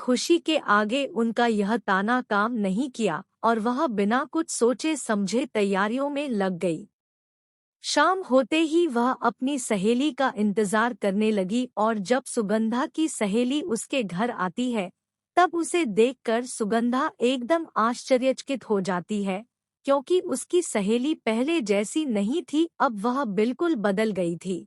खुशी के आगे उनका यह ताना काम नहीं किया और वह बिना कुछ सोचे समझे तैयारियों में लग गई। शाम होते ही वह अपनी सहेली का इंतजार करने लगी और जब सुगंधा की सहेली उसके घर आती है तब उसे देखकर सुगंधा एकदम आश्चर्यचकित हो जाती है, क्योंकि उसकी सहेली पहले जैसी नहीं थी, अब वह बिल्कुल बदल गई थी।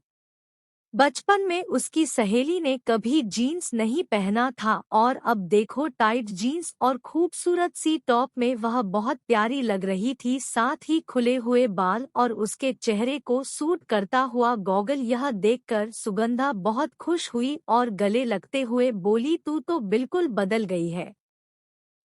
बचपन में उसकी सहेली ने कभी जीन्स नहीं पहना था और अब देखो टाइट जीन्स और खूबसूरत सी टॉप में वह बहुत प्यारी लग रही थी। साथ ही खुले हुए बाल और उसके चेहरे को सूट करता हुआ गॉगल। यह देखकर सुगंधा बहुत खुश हुई और गले लगते हुए बोली, तू तो बिल्कुल बदल गई है।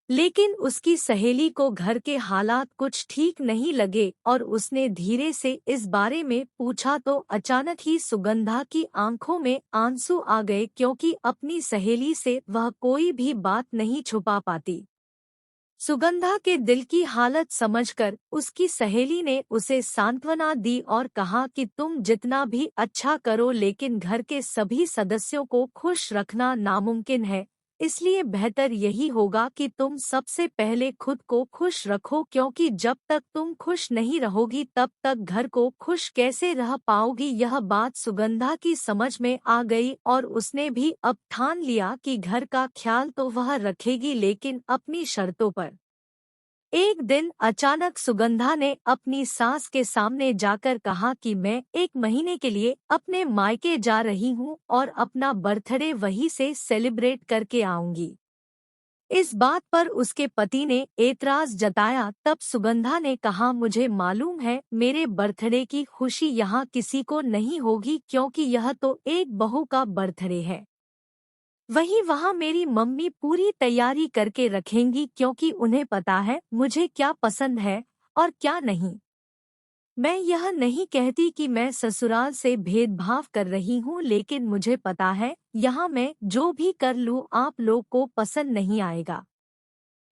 लेकिन उसकी सहेली को घर के हालात कुछ ठीक नहीं लगे और उसने धीरे से इस बारे में पूछा तो अचानक ही सुगंधा की आंखों में आंसू आ गए, क्योंकि अपनी सहेली से वह कोई भी बात नहीं छुपा पाती। सुगंधा के दिल की हालत समझकर उसकी सहेली ने उसे सांत्वना दी और कहा कि तुम जितना भी अच्छा करो लेकिन घर के सभी सदस्यों को खुश रखना नामुमकिन है, इसलिए बेहतर यही होगा कि तुम सबसे पहले खुद को खुश रखो, क्योंकि जब तक तुम खुश नहीं रहोगी तब तक घर को खुश कैसे रह पाओगी। यह बात सुगंधा की समझ में आ गई और उसने भी अब ठान लिया कि घर का ख्याल तो वह रखेगी, लेकिन अपनी शर्तों पर। एक दिन अचानक सुगंधा ने अपनी सास के सामने जाकर कहा कि मैं 1 महीने के लिए अपने मायके जा रही हूँ और अपना बर्थडे वहीं से सेलिब्रेट करके आऊंगी। इस बात पर उसके पति ने एतराज जताया। तब सुगंधा ने कहा, मुझे मालूम है मेरे बर्थडे की खुशी यहाँ किसी को नहीं होगी, क्योंकि यह तो एक बहू का बर्थडे है। वहीं वहाँ मेरी मम्मी पूरी तैयारी करके रखेंगी, क्योंकि उन्हें पता है मुझे क्या पसंद है और क्या नहीं। मैं यह नहीं कहती कि मैं ससुराल से भेदभाव कर रही हूँ, लेकिन मुझे पता है यहाँ मैं जो भी कर लूँ आप लोग को पसंद नहीं आएगा।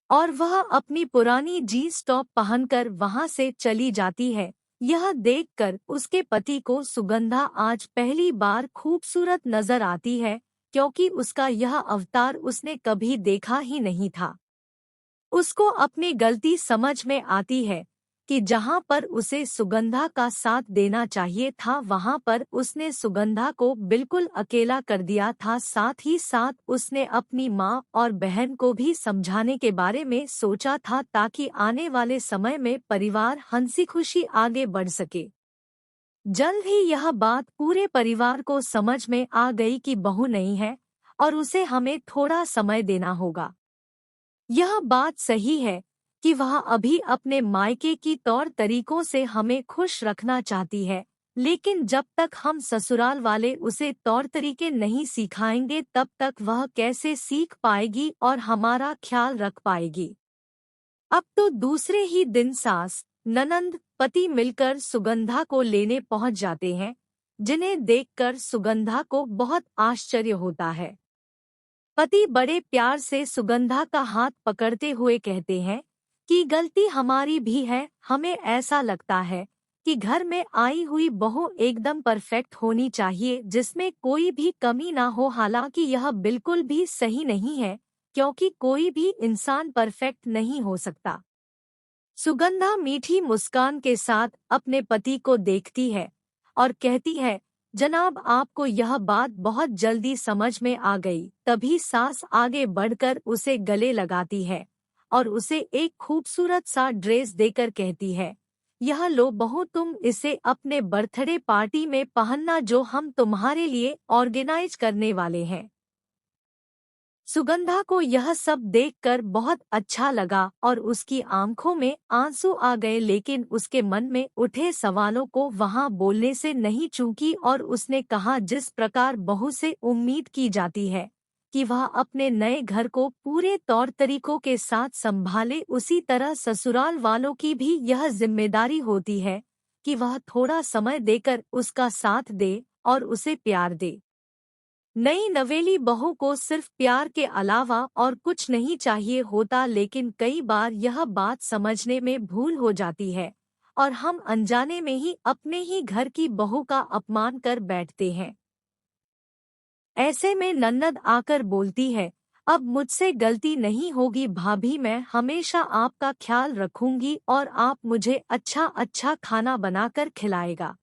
और वह अपनी पुरानी जीन्स टॉप पहनकर वहाँ से चली जाती है। यह देखकर उसके पति को सुगंधा आज पहली बार खूबसूरत नजर आती है, क्योंकि उसका यह अवतार उसने कभी देखा ही नहीं था। उसको अपनी गलती समझ में आती है कि जहाँ पर उसे सुगंधा का साथ देना चाहिए था वहाँ पर उसने सुगंधा को बिल्कुल अकेला कर दिया था। साथ ही साथ उसने अपनी माँ और बहन को भी समझाने के बारे में सोचा था, ताकि आने वाले समय में परिवार हंसी खुशी आगे बढ़ सके। जल्द ही यह बात पूरे परिवार को समझ में आ गई कि बहू नहीं है और उसे हमें थोड़ा समय देना होगा। यह बात सही है कि वह अभी अपने मायके की तौर तरीकों से हमें खुश रखना चाहती है, लेकिन जब तक हम ससुराल वाले उसे तौर तरीके नहीं सिखाएंगे तब तक वह कैसे सीख पाएगी और हमारा ख्याल रख पाएगी। अब तो दूसरे ही दिन सास, ननंद, पति मिलकर सुगंधा को लेने पहुंच जाते हैं, जिन्हें देखकर सुगंधा को बहुत आश्चर्य होता है। पति बड़े प्यार से सुगंधा का हाथ पकड़ते हुए कहते हैं कि गलती हमारी भी है, हमें ऐसा लगता है कि घर में आई हुई बहू एकदम परफेक्ट होनी चाहिए, जिसमें कोई भी कमी ना हो। हालांकि यह बिल्कुल भी सही नहीं है, क्योंकि कोई भी इंसान परफेक्ट नहीं हो सकता। सुगंधा मीठी मुस्कान के साथ अपने पति को देखती है और कहती है, जनाब आपको यह बात बहुत जल्दी समझ में आ गई। तभी सास आगे बढ़कर उसे गले लगाती है और उसे एक खूबसूरत सा ड्रेस देकर कहती है, यह लो बहू, तुम इसे अपने बर्थडे पार्टी में पहनना जो हम तुम्हारे लिए ऑर्गेनाइज करने वाले हैं। सुगंधा को यह सब देखकर बहुत अच्छा लगा और उसकी आंखों में आंसू आ गए, लेकिन उसके मन में उठे सवालों को वहां बोलने से नहीं चूकी और उसने कहा, जिस प्रकार बहू से उम्मीद की जाती है कि वह अपने नए घर को पूरे तौर तरीकों के साथ संभाले, उसी तरह ससुराल वालों की भी यह जिम्मेदारी होती है कि वह थोड़ा समय देकर उसका साथ दे और उसे प्यार दे। नई नवेली बहू को सिर्फ प्यार के अलावा और कुछ नहीं चाहिए होता, लेकिन कई बार यह बात समझने में भूल हो जाती है और हम अनजाने में ही अपने ही घर की बहू का अपमान कर बैठते हैं। ऐसे में नन्नद आकर बोलती है, अब मुझसे गलती नहीं होगी भाभी, मैं हमेशा आपका ख्याल रखूंगी और आप मुझे अच्छा अच्छा खाना बनाकर खिलाएगा।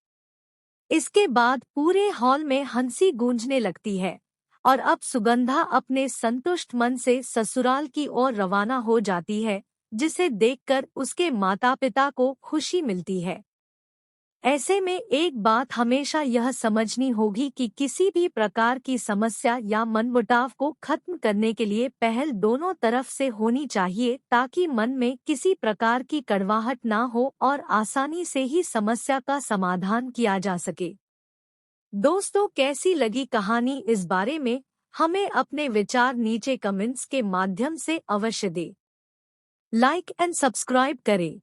इसके बाद पूरे हॉल में हंसी गूंजने लगती है और अब सुगंधा अपने संतुष्ट मन से ससुराल की ओर रवाना हो जाती है, जिसे देखकर उसके माता पिता को खुशी मिलती है। ऐसे में एक बात हमेशा यह समझनी होगी कि किसी भी प्रकार की समस्या या मनमुटाव को खत्म करने के लिए पहल दोनों तरफ से होनी चाहिए, ताकि मन में किसी प्रकार की कड़वाहट ना हो और आसानी से ही समस्या का समाधान किया जा सके। दोस्तों, कैसी लगी कहानी इस बारे में हमें अपने विचार नीचे कमेंट्स के माध्यम से अवश्य दें। लाइक एंड सब्सक्राइब करें।